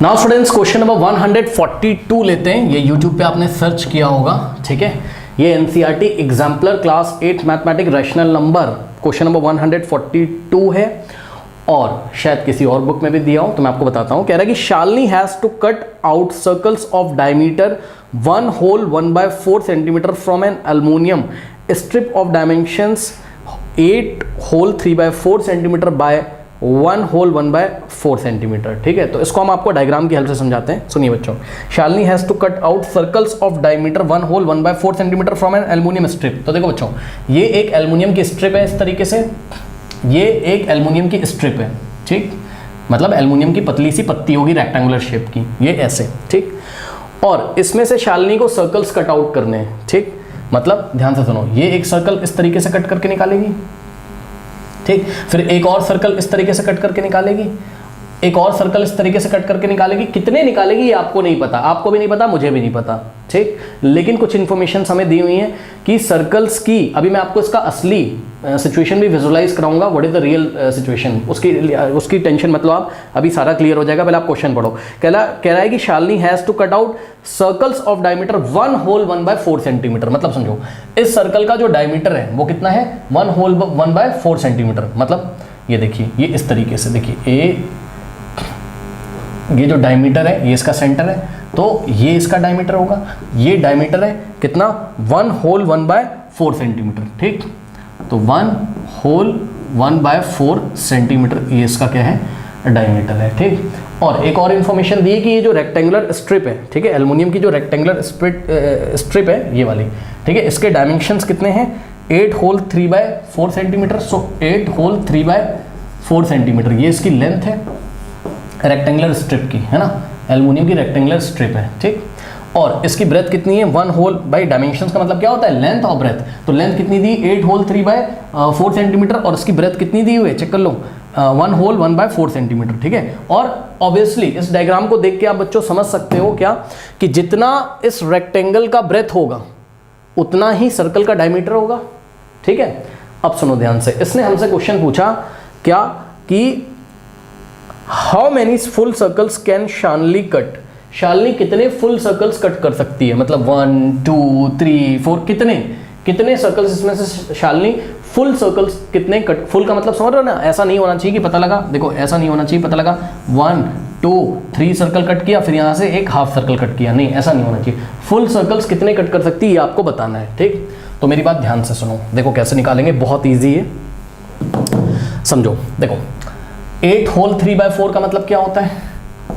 Now students question number 142 लेते हैं। ये यूट्यूब पे आपने सर्च किया होगा, ठीक है। ये NCERT exemplar class 8 mathematic rational number question number 142 है और शायद किसी और बुक में भी दिया हो, तो मैं आपको बताता हूँ। कह रहा है कि Shalini has to cut out circles of diameter 1 whole 1/4 centimetre from an aluminium strip of dimensions 8 whole 3/4 centimetre by 1 whole 1/4 centimetre, ठीक है। तो इसको हम आपको डायग्राम की हेल्प से समझाते हैं। सुनिए बच्चों, Shalini has to cut out circles of diameter 1 whole 1/4 centimetre from an aluminium strip. तो देखो बच्चों, ये एक एल्युमिनियम की स्ट्रिप है इस तरीके से, ये एक एल्युमिनियम की स्ट्रिप है, ठीक। मतलब एल्युमिनियम की पतली सी पत्ती होगी रेक्टेंगुलर शेप की, ये ऐसे, ठीक। और इसमें से शालिनी को सर्कल्स कट आउट करने हैं, ठीक। मतलब ध्यान से सुनो, ये एक सर्कल इस तरीके से कट करके निकालेगी, ठीक। फिर एक और सर्कल इस तरीके से कट करके निकालेगी, एक और सर्कल इस तरीके से कट करके निकालेगी। कितने निकालेगी ये आपको नहीं पता, आपको भी नहीं पता, मुझे भी नहीं पता, ठीक। लेकिन कुछ इन्फॉर्मेशन हमें दी हुई है कि सर्कल्स की, अभी मैं आपको इसका असली सिचुएशन भी विजुलाइज कराऊंगा, what is the real situation, उसकी टेंशन मतलब आप अभी सारा क्लियर हो जाएगा। पहले आप क्वेश्चन पढ़ो। कह रहा है कि Shalini has to cut out circles of diameter 1 whole 1/4 centimetre. मतलब समझो, इस सर्कल का जो डायमीटर है वो कितना है, 1 होल 1/4 सेंटीमीटर। मतलब ये देखिए, ये इस तरीके से देखिए, ये जो डायमीटर है ये इसका सेंटर है, तो ये इसका डायमीटर होगा। ये डायमीटर है कितना, 1 होल 1/4 सेंटीमीटर, ठीक। तो 1 होल 1/4 सेंटीमीटर ये इसका क्या है, डायमीटर है, ठीक। और एक और इन्फॉर्मेशन दी है कि ये जो रेक्टेंगुलर स्ट्रिप है, ठीक है, एल्युमिनियम की जो रेक्टेंगुलर स्ट्रिप है ये वाली, ठीक है, इसके डायमेंशंस कितने हैं, 8 होल 3/4 सेंटीमीटर। सो 8 होल 3/4 सेंटीमीटर ये इसकी लेंथ है रेक्टेंगुलर स्ट्रिप की, है ना, एल्युमिनियम की रेक्टेंगुलर स्ट्रिप है, ठीक। और इसकी ब्रेथ कितनी है, 1 होल बाई डायमेंशंस का मतलब क्या होता है, लेंथ और ब्रेथ। तो लेंथ कितनी दी, 8 होल 3/4 सेंटीमीटर, और इसकी ब्रेथ कितनी दी हुई है, चेक कर लो, 1 होल 1/4 सेंटीमीटर, ठीक है। और ऑब्वियसली इस डायग्राम को देख के आप बच्चों समझ सकते हो क्या, कि जितना इस रेक्टेंगल का ब्रेथ होगा उतना ही सर्कल का डायमीटर होगा, ठीक है। अब सुनो ध्यान से, इसने हमसे क्वेश्चन पूछा क्या, कि how many full circles can Shalini cut. Shalini कितने फुल सर्कल्स कट कर सकती है, मतलब 1 2 3 4 कितने सर्कल्स इसमें से शालिनी फुल सर्कल्स कितने कट, फुल का मतलब समझ रहे हो ना, ऐसा नहीं होना चाहिए कि पता लगा, देखो ऐसा नहीं होना चाहिए पता लगा 1 2 3 सर्कल कट किया, फिर यहाँ से एक हाफ सर्कल कट किया, नहीं ऐसा नहीं होना चाहिए। फुल सर्कल्स कितने कट कर सकती है ये आपको बताना है, ठीक। तो मेरी बात ध्यान से सुनो, देखो कैसे निकालेंगे, बहुत ईजी है, समझो। देखो 8 होल 3/4 का मतलब क्या होता है,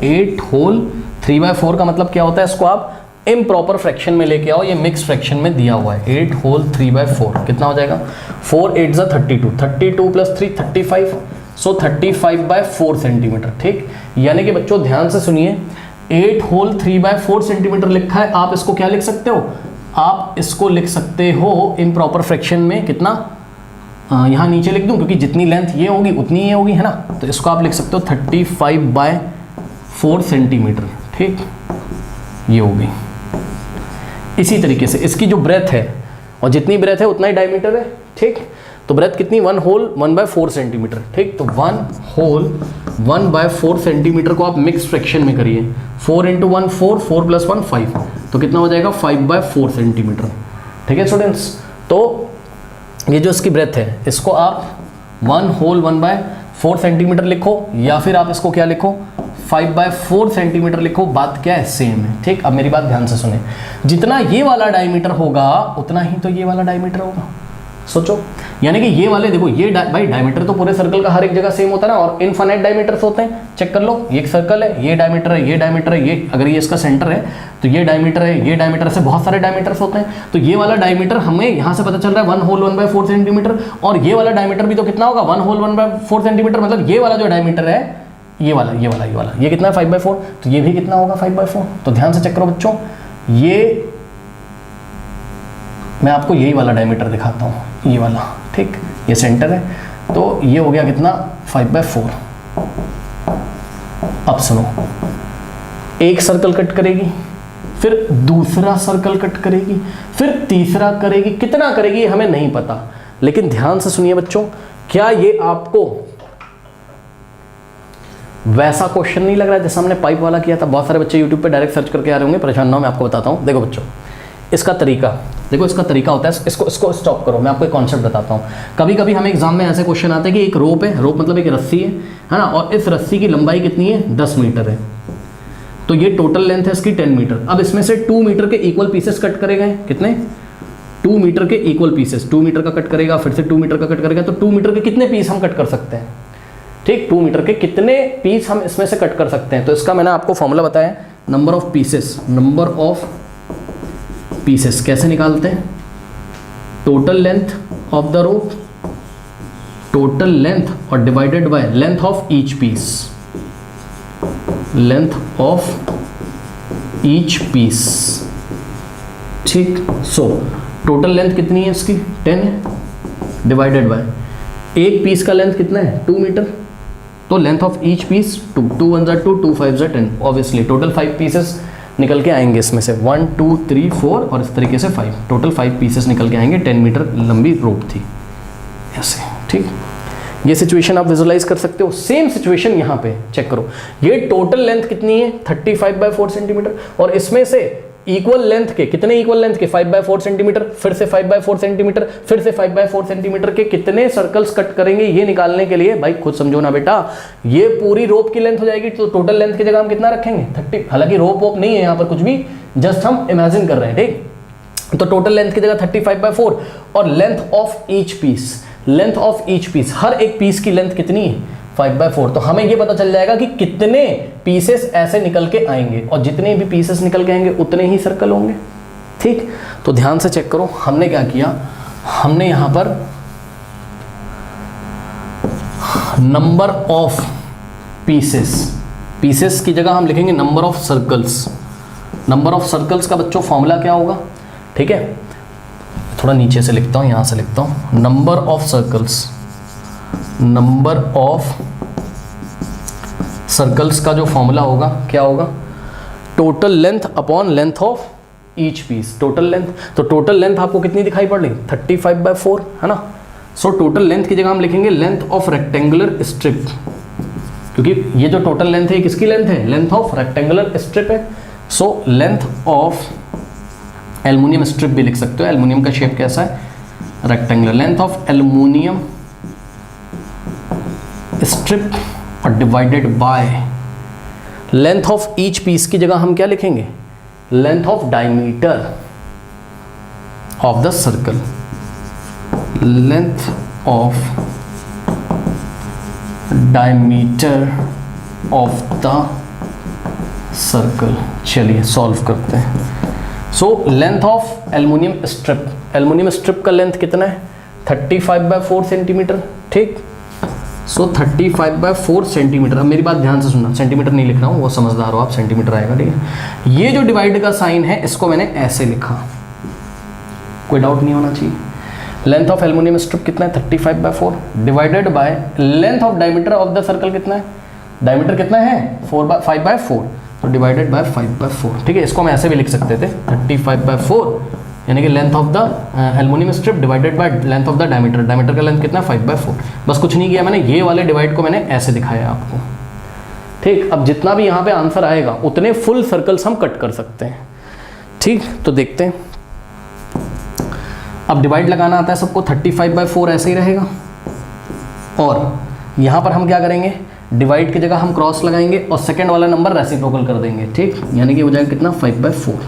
8 होल 3/4 का मतलब क्या होता है, इसको आप इम्प्रॉपर फ्रैक्शन में लेके आओ, ये मिक्स फ्रैक्शन में दिया हुआ है। 8 होल 3/4 कितना हो जाएगा, 4 8 ज़ा 32, 32 + 3 35, सो 35/4 सेंटीमीटर, ठीक। यानी कि बच्चों ध्यान से सुनिए, 8 होल 3/4 सेंटीमीटर लिखा है, आप इसको क्या लिख सकते हो, आप इसको लिख सकते हो इम्प्रॉपर फ्रैक्शन में कितना, यहाँ नीचे लिख दूँ क्योंकि जितनी लेंथ ये होगी उतनी ये होगी, है ना। तो इसको आप लिख सकते हो 35/4 सेंटीमीटर, ठीक, ये होगी। इसी तरीके से इसकी जो ब्रेथ है, और जितनी ब्रेथ है उतना ही डायमीटर है, ठीक। तो ब्रेथ कितनी, 1 होल 1/4 सेंटीमीटर, ठीक। तो 1 होल 1/4 सेंटीमीटर को आप मिक्स फ्रैक्शन में करिए, 4 × 1 4, 4 + 1 5, तो कितना हो जाएगा 5/4 सेंटीमीटर, ठीक है स्टूडेंट्स। तो ये जो इसकी ब्रेथ है इसको आप 1 होल 1/4 सेंटीमीटर लिखो, या फिर आप इसको क्या लिखो, 5/4 सेंटीमीटर लिखो, बात क्या है, सेम है, ठीक। अब मेरी बात ध्यान से सुने, जितना ये वाला डायमीटर होगा उतना ही तो ये वाला डायमीटर होगा, सोचो। यानी कि ये वाले देखो, ये भाई डायमीटर तो पूरे सर्कल का हर एक जगह सेम होता है ना, और इनफाइनाइट डायमीटर्स होते हैं, चेक कर लो, ये एक सर्कल है, ये डायमीटर है, ये डायमीटर है, ये अगर ये इसका सेंटर है तो ये डायमीटर है, ये डायमीटर से बहुत सारे डायमीटर्स होते हैं। तो ये वाला डायमीटर हमें यहाँ से पता चल रहा है 1 होल 1/4 सेंटीमीटर, और ये वाला डायमीटर भी तो कितना होगा, 1 होल 1/4 सेंटीमीटर। मतलब ये वाला जो डायमीटर है, ये वाला ये कितना है, 5/4, तो ये भी कितना होगा, 5/4। तो ध्यान से चेक करो बच्चों, ये मैं आपको यही वाला डायमीटर दिखाता हूँ, ये वाला, ठीक, ये सेंटर है, तो ये हो गया कितना, 5/4। अब सुनो, एक सर्कल कट करेगी, फिर दूसरा सर्कल कट करेगी, फिर तीसरा करेगी, कितना करेगी हमें नहीं पता। लेकिन ध्यान से सुनिए बच्चों, क्या ये आपको वैसा क्वेश्चन नहीं लग रहा है जैसा हमने पाइप वाला किया था। बहुत सारे बच्चे यूट्यूब पे डायरेक्ट सर्च करके आ रहे होंगे, परेशान ना हो, मैं आपको बताता हूँ। देखो बच्चों, इसका तरीका देखो, इसका तरीका होता है, इसको स्टॉप करो, मैं आपको एक कॉन्सेप्ट बताता हूँ। कभी कभी हमें एग्जाम में ऐसे क्वेश्चन आते हैं कि एक रोप है, रोप मतलब एक रस्सी है ना, और इस रस्सी की लंबाई कितनी है, 10 मीटर है, तो ये टोटल लेंथ है इसकी 10 मीटर। अब इसमें से 2 मीटर के इक्वल पीसेस कट करे गए, कितने, 2 मीटर के इक्वल पीसेस, 2 मीटर का कट करेगा, फिर से 2 मीटर का कट करेगा, तो 2 मीटर के कितने पीस हम कट कर सकते हैं, ठीक, 2 मीटर के कितने पीस हम इसमें से कट कर सकते हैं। तो इसका मैंने आपको फॉर्मूला बताया, number of pieces, number of pieces कैसे निकालते हैं, total length of the rope, total length और divided by length of each piece, length of each piece, ठीक। सो टोटल लेंथ कितनी है इसकी, 10 है, डिवाइडेड बाय एक पीस का लेंथ कितना है, 2 मीटर, तो length of each piece 2, 2 1 2, 2 5 10, obviously total 5 pieces निकल के आएंगे इसमें से, 1 2 3 4 और इस तरीके से 5, टोटल 5 पीसेस निकल के आएंगे। 10 मीटर लंबी रोप थी ऐसे, ठीक। ये सिचुएशन आप विजुलाइज कर सकते हो। सेम सिचुएशन यहाँ पे चेक करो, ये टोटल लेंथ कितनी है, 35/4 सेंटीमीटर, और इसमें से इक्वल लेंथ के कितने, इक्वल लेंथ के 5/4 सेंटीमीटर, फिर से 5/4 सेंटीमीटर, फिर से 5/4 सेंटीमीटर के कितने सर्कल्स कट करेंगे, ये निकालने के लिए भाई खुद समझो ना बेटा, ये पूरी रोप की लेंथ हो जाएगी, तो टोटल लेंथ की जगह हम कितना रखेंगे, 30, हालांकि रोप वोप नहीं है यहाँ पर कुछ भी, जस्ट हम इमेजिन कर रहे हैं, ठीक। तो टोटल लेंथ की जगह 35/4 और length of each piece, length of each piece, हर एक पीस की लेंथ कितनी है, 5/4, तो हमें ये पता चल जाएगा कि कितने पीसेस ऐसे निकल के आएंगे, और जितने भी पीसेस निकल के आएंगे उतने ही सर्कल होंगे, ठीक। तो ध्यान से चेक करो, हमने क्या किया, हमने यहां पर नंबर ऑफ पीसेस, पीसेस की जगह हम लिखेंगे number of circles. Number of circles का बच्चों फॉर्मूला क्या होगा, ठीक है, थोड़ा नीचे से लिखता हूं, यहां से लिखता हूं, number of circles, number of circles का जो फॉर्मूला होगा क्या होगा, total length upon length of each piece, total length, तो टोटल लेंथ आपको कितनी दिखाई पड़ रही, 35/4 है ना। सो टोटल लेंथ की जगह हम लिखेंगे लेंथ ऑफ रेक्टेंगुलर स्ट्रिप, क्योंकि ये जो टोटल लेंथ है किसकी लेंथ है, लेंथ ऑफ रेक्टेंगुलर स्ट्रिप है। So length of aluminium strip भी लिख सकते हो, एल्युमिनियम का शेप कैसा है, rectangular, length of aluminium strip और divided by length of each piece की जगह हम क्या लिखेंगे, length of diameter of the circle, length of diameter of the circle. चलिए सॉल्व करते हैं। So length of aluminium strip, aluminium strip का लेंथ कितना है, 35/4 सेंटीमीटर, ठीक। So 35/4 centimetre. अब मेरी बात ध्यान से सुनना, सेंटीमीटर नहीं लिख रहा हूँ, वो समझदार हो आप, सेंटीमीटर आएगा, ठीक है। ये जो डिवाइड का साइन है इसको मैंने ऐसे लिखा, कोई डाउट नहीं होना चाहिए। लेंथ ऑफ एल्युमिनियम स्ट्रिप कितना है, 35/4 divided by length of diameter of the circle कितना है, डायमीटर कितना है 5/4, तो डिवाइडेड बाय 5/4, ठीक है। इसको हम ऐसे भी लिख सकते थे, 35/4 यानी कि length of the aluminium strip divided by length of the diameter, diameter का लेंथ कितना 5/4। बस कुछ नहीं किया मैंने, ये वाले डिवाइड को मैंने ऐसे दिखाया आपको, ठीक। अब जितना भी यहाँ पे आंसर आएगा उतने फुल सर्कल्स हम कट कर सकते हैं, ठीक। तो देखते हैं, अब डिवाइड लगाना आता है सबको, 35/4 ऐसे ही रहेगा, और यहाँ पर हम क्या करेंगे, डिवाइड की जगह हम क्रॉस लगाएंगे और सेकेंड वाला नंबर रेसिप्रोकल कर देंगे, ठीक। यानी कि हो जाएगा कितना 5/4।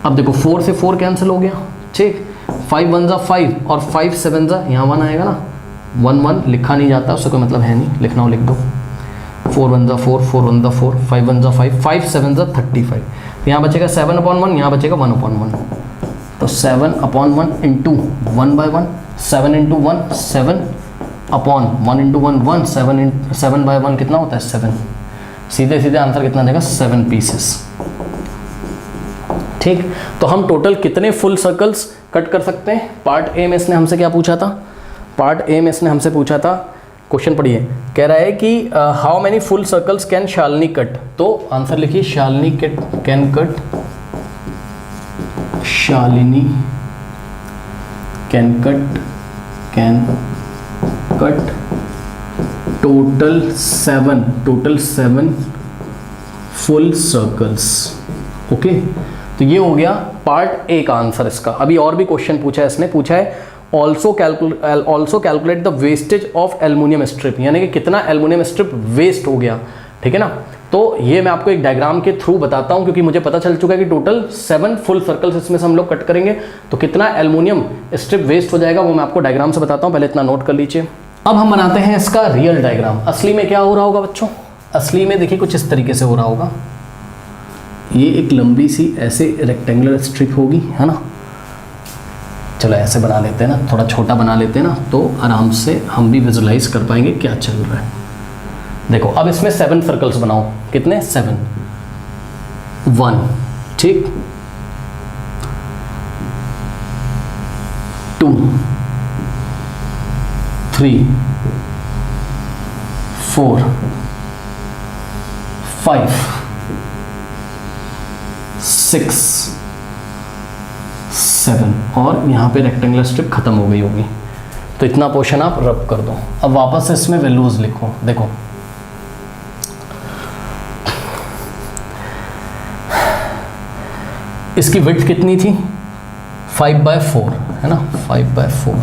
अब देखो 4 से 4 कैंसिल हो गया, ठीक। 5 1 जा 5 और 5 7 जा, यहाँ 1 आएगा ना, 1 1 लिखा नहीं जाता, उससे कोई मतलब है नहीं, लिखना हो लिख दो, 4 1 जा 4, 4 1 जा 4, 5 1 जा 5, 5 7 जा 35, तो यहाँ बचेगा 7/1, यहाँ बचेगा 1/1, तो 7/1 इंटू 1/1, 7 इंटू 1 7 अपॉन 1 इंटू 1 1, 7/1 कितना होता है 7, सीधे सीधे आंसर कितना देगा 7 पीसेस, ठीक। तो हम टोटल कितने फुल सर्कल्स कट कर सकते हैं। पार्ट ए में इसने हमसे क्या पूछा था, पार्ट ए में इसने हमसे पूछा था, क्वेश्चन पढ़िए, कह रहा है कि how many full circles can Shalini cut, तो आंसर लिखिए Shalini can cut, Shalini can cut total 7 full circles. Okay, तो ये हो गया पार्ट ए का आंसर इसका। अभी और भी क्वेश्चन पूछा है इसने, पूछा है also calculate the wastage of aluminium strip, यानी कि कितना एल्युमिनियम स्ट्रिप वेस्ट हो गया, ठीक है ना। तो ये मैं आपको एक डायग्राम के थ्रू बताता हूँ, क्योंकि मुझे पता चल चुका है कि टोटल 7 फुल सर्कल्स इसमें से हम लोग कट करेंगे, तो कितना एल्युमिनियम स्ट्रिप वेस्ट हो जाएगा वो मैं आपको डायग्राम से बताता हूँ, पहले इतना नोट कर लीजिए। अब हम बनाते हैं इसका रियल डायग्राम। असली में क्या हो रहा होगा बच्चों, असली में देखिए कुछ इस तरीके से हो रहा होगा। ये एक लंबी सी ऐसे रेक्टेंगुलर स्ट्रिप होगी, है ना। चलो ऐसे बना लेते हैं ना, थोड़ा छोटा बना लेते हैं ना, तो आराम से हम भी विजुलाइज कर पाएंगे क्या चल रहा है। देखो अब इसमें 7 सर्कल्स बनाओ, कितने 7, 1, ठीक, 2, 3, 4, 5, 6, 7 और यहाँ पे रेक्टेंगुलर स्ट्रिप खत्म हो गई होगी, तो इतना पोर्शन आप रब कर दो। अब वापस से इसमें वैल्यूज लिखो। देखो इसकी विड्थ कितनी थी 5/4, है ना, 5/4,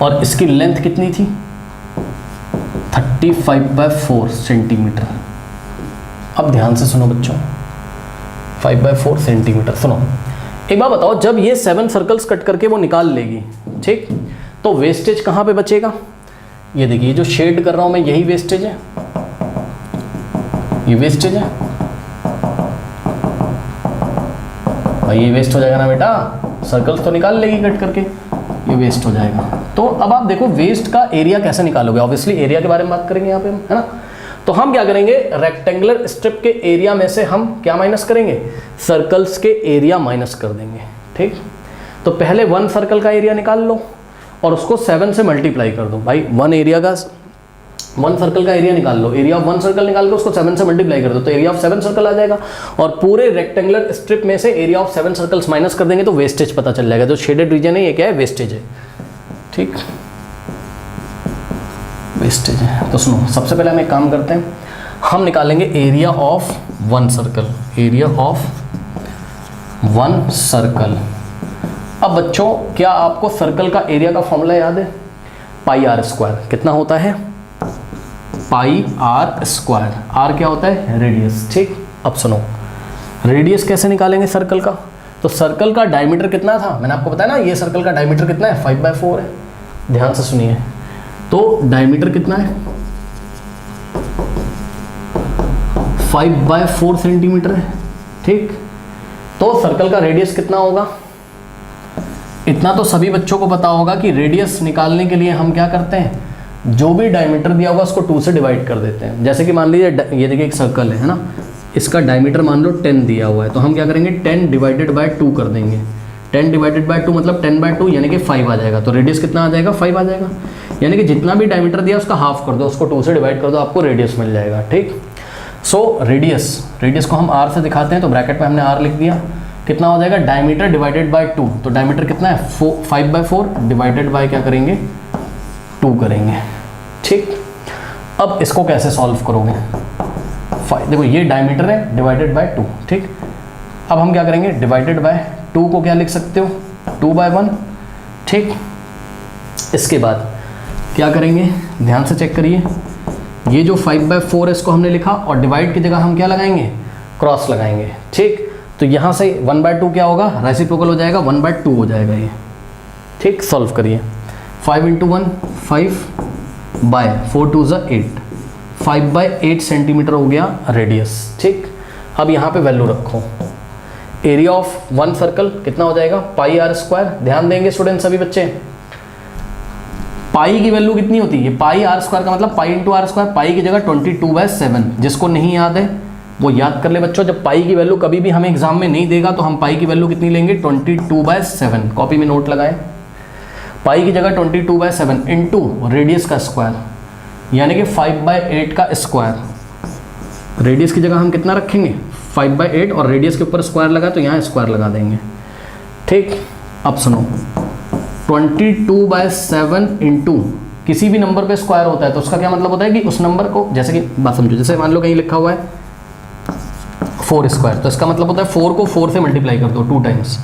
और इसकी लेंथ कितनी थी 35/4 सेंटीमीटर। अब ध्यान से सुनो बच्चों, 5/4 सेंटीमीटर। सुनो एक बात बताओ, जब ये 7 सर्कल्स कट करके वो निकाल लेगी, ठीक, तो वेस्टेज कहाँ पे बचेगा। ये देखिए जो शेड कर रहा हूं मैं, यही वेस्टेज है, ये वेस्टेज है भाई, ये वेस्ट हो जाएगा ना बेटा, सर्कल्स तो निकाल लेगी कट करके, ये वेस्ट हो जाएगा। तो अब आप देखो वेस्ट का एरिया कैसे निकालोगे, ऑब्वियसली एरिया के बारे में बात करेंगे यहाँ पे हम, है ना। तो हम क्या करेंगे, रेक्टेंगुलर स्ट्रिप के एरिया में से हम क्या माइनस करेंगे, सर्कल्स के एरिया माइनस कर देंगे, ठीक। तो पहले 1 सर्कल का एरिया निकाल लो और उसको 7 से मल्टीप्लाई कर दो। भाई 1 सर्कल का एरिया निकाल लो, एरिया ऑफ 1 सर्कल निकाल के उसको 7 से मल्टीप्लाई कर दो, तो एरिया ऑफ 7 सर्कल आ जाएगा। और पूरे रेक्टेंगुलर स्ट्रिप में से एरिया ऑफ 7 सर्कल्स माइनस कर देंगे तो वेस्टेज पता चल जाएगा। जो शेडेड रीजन है ये क्या है, वेस्टेज है, ठीक, वेस्टेज है। तो सुनो सबसे पहले हम एक काम करते हैं, हम निकालेंगे area of 1 circle, area of 1 circle. अब बच्चों क्या आपको सर्कल का एरिया का फॉर्मूला याद है, πr², कितना होता है πr², r क्या होता है रेडियस, ठीक। अब सुनो रेडियस कैसे निकालेंगे सर्कल का, तो सर्कल का डायमीटर कितना था, मैंने आपको बताया ना ये सर्कल का डायमीटर कितना है 5/4 है, ध्यान से सुनिए। तो डायमीटर कितना है 5/4 सेंटीमीटर है, ठीक। तो सर्कल का रेडियस कितना होगा, इतना तो सभी बच्चों को पता होगा कि रेडियस निकालने के लिए हम क्या करते हैं, जो भी डायमीटर दिया होगा उसको 2 से डिवाइड कर देते हैं। जैसे कि मान लीजिए ये देखिए एक सर्कल है ना, इसका डायमीटर मान लो 10 दिया हुआ है, तो हम क्या करेंगे 10 डिवाइडेड बाय 2 कर देंगे। 10 डिवाइडेड बाय 2 मतलब 10/2 यानी कि 5 आ जाएगा, तो रेडियस कितना आ जाएगा 5 आ जाएगा। यानी कि जितना भी डायमीटर दिया उसका हाफ कर दो, उसको 2 से डिवाइड कर दो, आपको रेडियस मिल जाएगा, ठीक। सो रेडियस को हम r से दिखाते हैं, तो ब्रैकेट में हमने r लिख दिया, कितना हो जाएगा डायमीटर डिवाइडेड बाय 2, तो डायमीटर कितना है 5/4 डिवाइडेड बाय क्या करेंगे 2 करेंगे, ठीक। अब इसको कैसे सॉल्व करोगे, देखो ये डायमीटर है डिवाइडेड बाय 2, ठीक। अब हम क्या करेंगे डिवाइडेड बाय 2 को क्या लिख सकते हो 2/1, ठीक। इसके बाद क्या करेंगे, ध्यान से चेक करिए, ये जो 5/4 है इसको हमने लिखा और डिवाइड की जगह हम क्या लगाएंगे क्रॉस लगाएंगे, ठीक। तो यहाँ से 1/2 क्या होगा रेसिप्रोकल हो जाएगा, 1/2 हो जाएगा ये, ठीक। सॉल्व करिए, 5 × 1 5/4 2 = 8, 5/8 सेंटीमीटर हो गया रेडियस, ठीक। अब यहाँ पे वैल्यू रखो, एरिया ऑफ 1 सर्कल कितना हो जाएगा πr²। ध्यान देंगे स्टूडेंट सभी बच्चे, पाई की वैल्यू कितनी होती है, πr² का मतलब पाई × r², पाई की जगह 22/7। जिसको नहीं याद है वो याद कर ले बच्चों, जब पाई की वैल्यू कभी भी हमें एग्जाम में नहीं देगा तो हम पाई की वैल्यू कितनी लेंगे 22/7, कॉपी में नोट लगाएं, पाई की जगह 22/7 इंटू रेडियस का स्क्वायर, यानी कि 5/8 का स्क्वायर। रेडियस की जगह हम कितना रखेंगे 5/8 और रेडियस के ऊपर स्क्वायर लगा तो यहाँ स्क्वायर लगा देंगे, ठीक। अब सुनो 22/7 इंटू किसी भी नंबर पे स्क्वायर होता है तो उसका क्या मतलब होता है कि उस नंबर को, जैसे कि बात समझो, जैसे मान लो कहीं लिखा हुआ है 4 स्क्वायर, तो इसका मतलब होता है 4 को 4 से मल्टीप्लाई कर दो 2 टाइम्स।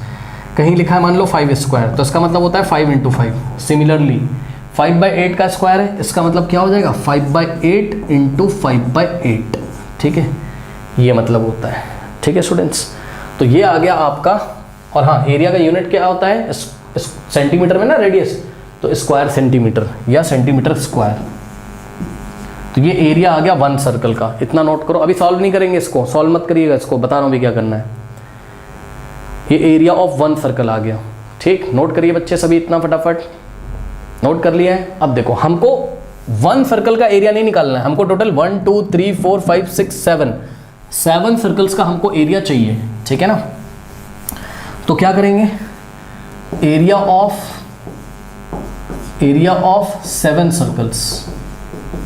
कहीं लिखा है मान लो 5 स्क्वायर, तो इसका मतलब होता है 5 × 5। सिमिलरली 5/8 का स्क्वायर है, इसका मतलब क्या हो जाएगा 5/8 × 5/8। ठीक है, ये मतलब होता है। ठीक है स्टूडेंट्स, तो ये आ गया आपका। और हाँ, एरिया का यूनिट क्या होता है सेंटीमीटर में ना, रेडियस, तो स्क्वायर सेंटीमीटर या सेंटीमीटर स्क्वायर। तो ये एरिया आ गया 1 सर्कल का। इतना नोट करो, अभी सॉल्व नहीं करेंगे इसको, सॉल्व मत करिएगा इसको, बता रहा हूँ अभी क्या करना है। ये एरिया ऑफ 1 सर्कल आ गया। ठीक, नोट करिए बच्चे सभी इतना फटाफट, नोट कर लिया है। अब देखो, हमको 1 सर्कल का एरिया नहीं निकालना है, हमको टोटल 1 2 3 4 5 6 7 सर्कल्स का हमको एरिया चाहिए। ठीक है ना, तो क्या करेंगे, एरिया ऑफ 7 सर्कल्स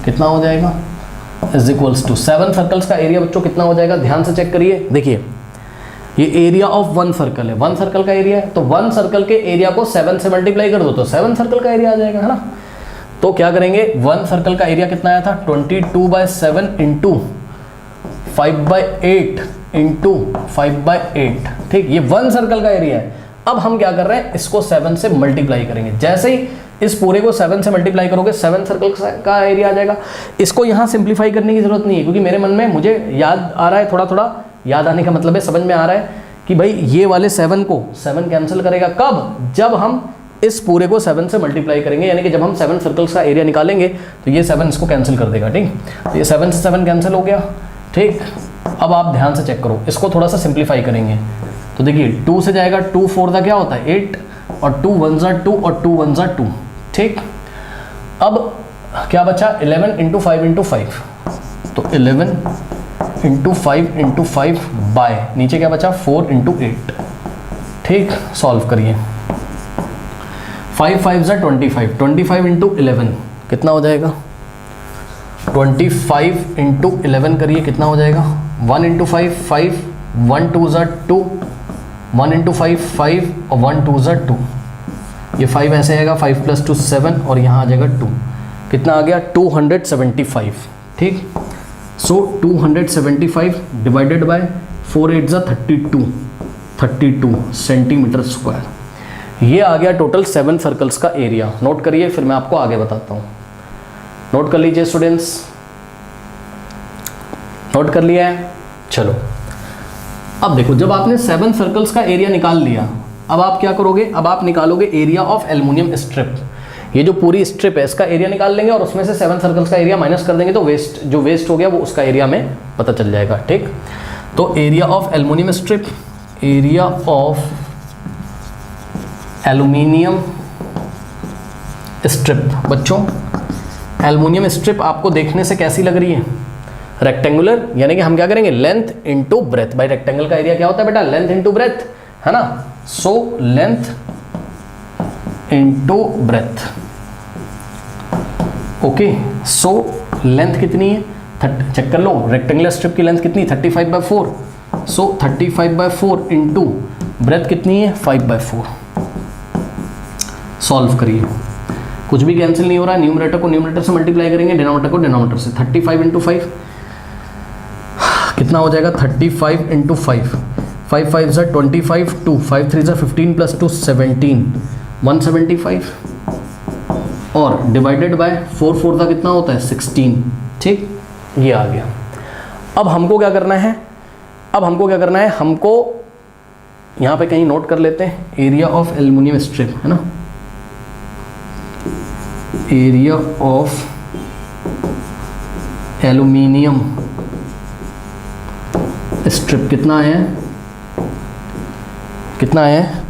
कितना हो जाएगा, इज इक्वल्स टू 7 सर्कल्स का एरिया बच्चों कितना हो जाएगा, ध्यान से चेक करिए। देखिए, ये एरिया ऑफ 1 सर्कल है, 1 सर्कल का एरिया है, तो 1 सर्कल के एरिया को 7 से मल्टीप्लाई कर दो तो 7 सर्कल का एरिया आ जाएगा, है ना। तो क्या करेंगे, 1 सर्कल का एरिया कितना आया था 22/7 × 5/8 × 5/8। ठीक, ये 1 सर्कल का एरिया है। अब हम क्या कर रहे हैं, इसको 7 से मल्टीप्लाई करेंगे। जैसे ही इस पूरे को 7 से मल्टीप्लाई करोगे 7 सर्कल का एरिया आ जाएगा। इसको यहाँ सिंप्लीफाई करने की जरूरत नहीं है, क्योंकि मेरे मन में मुझे याद आ रहा है, थोड़ा थोड़ा याद आने का मतलब है समझ में आ रहा है कि भाई ये वाले 7 को 7 कैंसिल करेगा कब, जब हम इस पूरे को 7 से मल्टीप्लाई करेंगे, यानी कि जब हम 7 सर्कल्स का एरिया निकालेंगे तो ये 7 इसको कैंसिल कर देगा। ठीक, तो ये 7 से 7 कैंसिल हो गया। ठीक, अब आप ध्यान से चेक करो, इसको थोड़ा सा सिंप्लीफाई करेंगे तो देखिए 2 से जाएगा, 2 4 का क्या होता है 8, और 2 1 2 और 2 1 2। ठीक, अब क्या बचा 11 × 5 × 5, तो 11 × 5 × 5 बाय नीचे क्या बचा 4 × 8। ठीक, सॉल्व करिए। 5 5 25, 25 × 11 कितना हो जाएगा, 25 × 11 करिए कितना हो जाएगा, 1 × 5 5, 1 2 2, 1 × 5 5 और 1 2 2। ये 5 ऐसे आएगा, 5 + 2 7 और यहाँ आ जाएगा 2, कितना आ गया 275। ठीक, सो 275 डिवाइडेड बाय 4 8 32 सेंटीमीटर स्क्वायर। ये आ गया टोटल 7 सर्कल्स का एरिया। नोट करिए, फिर मैं आपको आगे बताता हूँ। नोट कर लीजिए स्टूडेंट्स, नोट कर लिया है। चलो, अब देखो, जब आपने 7 सर्कल्स का एरिया निकाल लिया, अब आप क्या करोगे, अब आप निकालोगे एरिया ऑफ एल्युमिनियम स्ट्रिप। ये जो पूरी स्ट्रिप है इसका एरिया निकाल लेंगे और उसमें से 7 सर्कल्स का एरिया माइनस कर देंगे, तो जो वेस्ट हो गया वो उसका एरिया में पता चल जाएगा। ठीक, तो area of aluminium strip, area of aluminium strip. बच्चों, एल्युमिनियम स्ट्रिप आपको देखने से कैसी लग रही है, रेक्टेंगुलर, यानी कि हम क्या करेंगे लेंथ इंटू ब्रेथ। भाई रेक्टेंगल का एरिया क्या होता है बेटा, लेंथ इंटू ब्रेथ, है ना। So length into breadth. Okay, so length कितनी है, चेक कर लो, रेक्टेंगुलर स्ट्रिप की लेंथ कितनी 35/4। सो 35/4 इंटू ब्रेथ कितनी है 5/4। सॉल्व करिए, कुछ भी कैंसिल नहीं हो रहा है, न्यूमरेटर को न्यूमरेटर से मल्टीप्लाई करेंगे, डिनोमिनेटर को डिनोमिनेटर से। 35 × 5 कितना हो जाएगा 35 × 5, 5 5 25, 2 5 3 15 + 2 17, 175 और डिवाइडेड बाय 4 4 का कितना होता है 16। ठीक, ये आ गया। अब हमको क्या करना है, हमको यहाँ पे कहीं नोट कर लेते हैं, एरिया ऑफ एल्युमिनियम स्ट्रिप, है ना, एरिया ऑफ एल्युमिनियम स्ट्रिप कितना है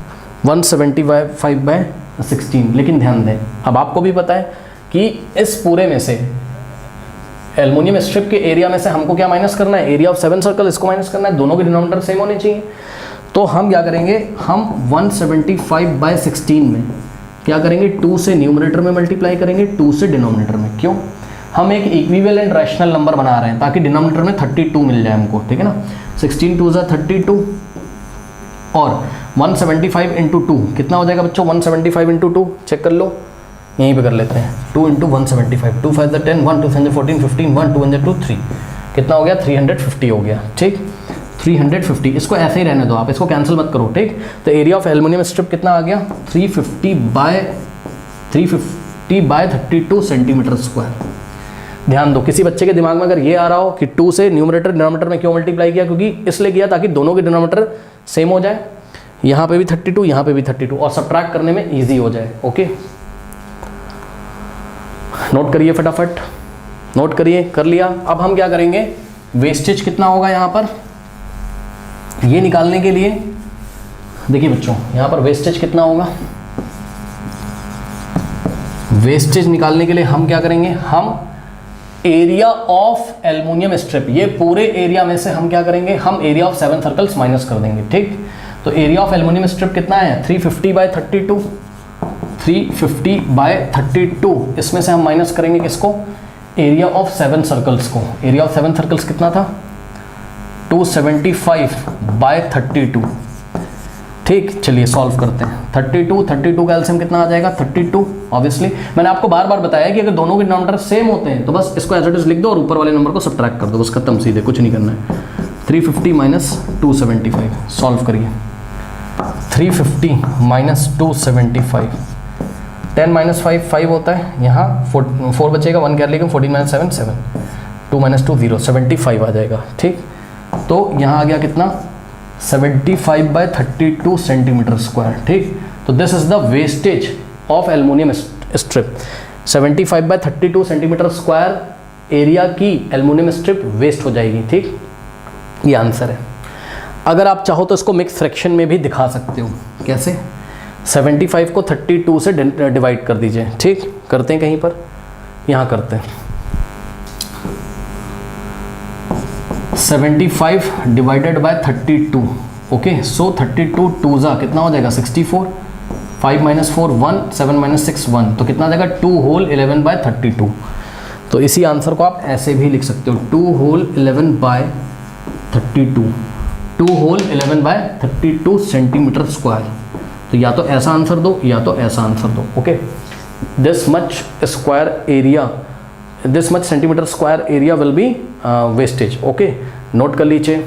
175/16। लेकिन ध्यान दें, अब आपको भी पता है कि इस पूरे में से एल्युमिनियम स्ट्रिप के एरिया में से हमको क्या माइनस करना है, एरिया ऑफ 7 सर्कल, इसको माइनस करना है। दोनों के डिनोमिनेटर सेम होने चाहिए। तो हम क्या करेंगे, हम 175/16 में क्या करेंगे, 2 से न्यूमरेटर में मल्टीप्लाई करेंगे, 2 से डिनोमिनेटर में। क्यों, हम एक इक्विवेलेंट रैशनल नंबर बना रहे हैं ताकि डिनोमिनेटर में 32 मिल जाए हमको। ठीक है ना, 16 2 32 और 175 × 2 कितना हो जाएगा बच्चों, 175 × 2 चेक कर लो, यहीं पे कर लेते हैं, 2 इंटू 175, 2 5 10, 1 2 5 14 15, 1 2 2 3, कितना हो गया 350 हो गया। ठीक, 350, इसको ऐसे ही रहने दो आप, इसको कैंसिल मत करो। ठीक, तो एरिया ऑफ एल्युमिनियम स्ट्रिप कितना आ गया 350 बाय 32 सेंटीमीटर स्क्वायर। ध्यान दो, किसी बच्चे के दिमाग में अगर ये आ रहा हो कि 2 से न्यूमरेटर डिनोमिनेटर में क्यों मल्टीप्लाई किया, क्योंकि इसलिए किया ताकि दोनों के डिनोमिनेटर सेम हो जाए, यहाँ पे भी 32 यहाँ पे भी 32, और सब्ट्रैक्ट करने में ईजी हो जाए। ओके, नोट करिए फटाफट, नोट करिए, कर लिया। अब हम क्या करेंगे, वेस्टेज कितना होगा यहाँ पर, ये निकालने के लिए देखिए बच्चों, यहाँ पर वेस्टेज कितना होगा, वेस्टेज निकालने के लिए हम क्या करेंगे, हम एरिया ऑफ एल्युमिनियम स्ट्रिप, ये पूरे एरिया में से हम क्या करेंगे, हम एरिया ऑफ 7 सर्कल्स माइनस कर देंगे। ठीक, तो एरिया ऑफ एल्युमिनियम स्ट्रिप कितना है 350 बाय 32, 350 बाय 32, इसमें से हम माइनस करेंगे किसको, एरिया ऑफ 7 सर्कल्स को। एरिया ऑफ 7 सर्कल्स कितना था 275 बाय 32। ठीक, चलिए सॉल्व करते हैं। 32 का एलसीएम कितना आ जाएगा 32। ऑब्वियसली मैंने आपको बार बार बताया कि अगर दोनों के डिनोमिनेटर सेम होते हैं तो बस इसको एज इट इज लिख दो और ऊपर वाले नंबर को सब्ट्रैक्ट कर दो, बस खत्म, सीधे, कुछ नहीं करना है। 350 माइनस 275, सॉल्व करिए। 350 माइनस 275, 10 माइनस 5 होता है, यहाँ 4 बचेगा, 1 कैर लेकिन 14 माइनस 7 7, 2 माइनस 2 0, 75 आ जाएगा। ठीक, तो यहाँ आ गया कितना 75 बाय 32 सेंटीमीटर स्क्वायर। ठीक, तो this is the wastage of aluminium strip, 75 by 32 centimetre square area की एल्युमिनियम स्ट्रिप वेस्ट हो जाएगी। ठीक, ये आंसर है। अगर आप चाहो तो इसको मिक्स फ्रैक्शन में भी दिखा सकते हो। कैसे, 75 को 32 से डिवाइड कर दीजिए। ठीक, करते हैं कहीं पर, यहाँ करते हैं। 75 डिवाइडेड बाय 32, ओके, सो 32 2 जा कितना हो जाएगा 64, 5 माइनस 4 1, 7 माइनस 6 1, तो कितना आ जाएगा 2 होल 11 बाय 32। तो इसी आंसर को आप ऐसे भी लिख सकते हो, 2 whole 11 by 32, 2 whole 11 by 32 centimetre square. तो या तो ऐसा आंसर दो या तो ऐसा आंसर दो। Okay, this much square area, this much centimetre square area will be wastage. Okay, note कर लीजिए।